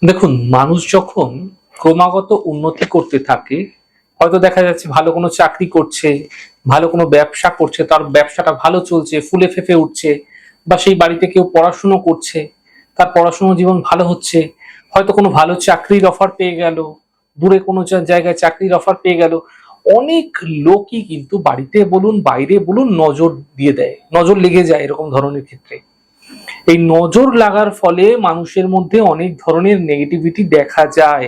দেখুন, মানুষ যখন ক্রমাগত উন্নতি করতে থাকে, হয়তো দেখা যাচ্ছে ভালো কোনো চাকরি করছে, ভালো কোনো ব্যবসা করছে, তার ব্যবসাটা ভালো চলছে, ফুলে ফেঁপে উঠছে, বা সেই বাড়িতে কেউ পড়াশুনো করছে, তার পড়াশুনো জীবন ভালো হচ্ছে, হয়তো কোনো ভালো চাকরির অফার পেয়ে গেল, দূরে কোনো জায়গায় চাকরির অফার পেয়ে গেল। অনেক লোকই কিন্তু বাড়িতে বলুন বাইরে বলুন নজর দিয়ে দেয়, নজর লেগে যায় এরকম ধরনের ক্ষেত্রে। এই নজর লাগার ফলে মানুষের মধ্যে অনেক ধরনের নেগেটিভিটি দেখা যায়।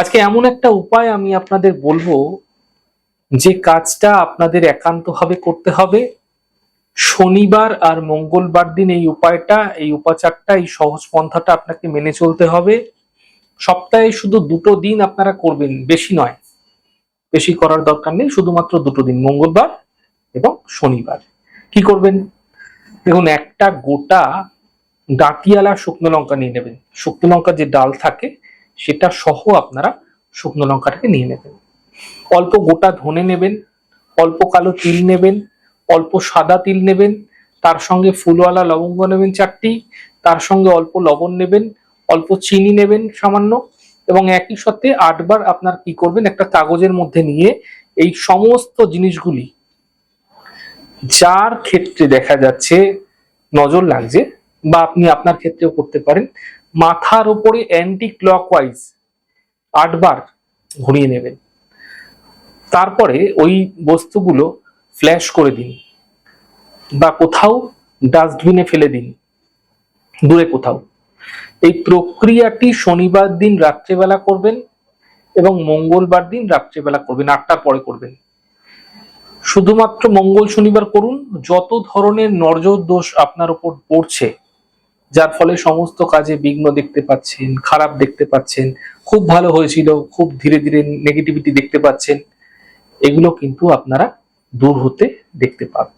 আজকে এমন একটা উপায় আমি আপনাদের বলবো, যে কাজটা আপনাদের একান্তভাবে করতে হবে। শনিবার আর মঙ্গলবার দিন এই উপায়টা, এই উপাচারটা, এই সহজ পন্থাটা আপনাকে মেনে চলতে হবে। সপ্তাহে শুধু 2টো দিন আপনারা করবেন, বেশি নয়, বেশি করার দরকার নেই, শুধুমাত্র 2টো দিন, মঙ্গলবার এবং শনিবার। কি করবেন? দেখুন, একটা গোটা ডাঁটিয়ালা শুকনো লঙ্কা নিয়ে নেবেন। শুকনো লঙ্কার যে ডাল থাকে সেটা সহ আপনারা শুকনো লঙ্কাটাকে নিয়ে নেবেন। অল্প গোটা ধনে নেবেন, অল্প কালো তিল নেবেন, অল্প সাদা তিল নেবেন, তার সঙ্গে ফুলওয়ালা লবঙ্গ নেবেন 4টি, তার সঙ্গে অল্প লবণ নেবেন, অল্প চিনি নেবেন সামান্য, এবং একই সাথে 8বার আপনার কি করবেন, একটা কাগজের মধ্যে নিয়ে এই সমস্ত জিনিসগুলি যার ক্ষেত্রে দেখা যাচ্ছে নজর লাগছে, বা আপনি আপনার ক্ষেত্রেও করতে পারেন, মাথার উপরে অ্যান্টি ক্লকওয়াইজ 8বার ঘুরিয়ে নেবেন। তারপরে ওই বস্তুগুলো ফ্ল্যাশ করে দিন, বা কোথাও ডাস্টবিনে ফেলে দিন, দূরে কোথাও। এই প্রক্রিয়াটি শনিবার দিন রাত্রেবেলা করবেন এবং মঙ্গলবার দিন রাত্রেবেলা করবেন, 8টার পরে করবেন। শুধুমাত্র মঙ্গল শনিবার করুন। যত ধরনের নজর দোষ আপনার উপর পড়ছে, যার ফলে সমস্ত কাজে বিঘ্ন দেখতে পাচ্ছেন, খারাপ দেখতে পাচ্ছেন, খুব ভালো হয়েছিল, খুব ধীরে ধীরে নেগেটিভিটি দেখতে পাচ্ছেন, এগুলো কিন্তু আপনারা দূর হতে দেখতে পাবেন।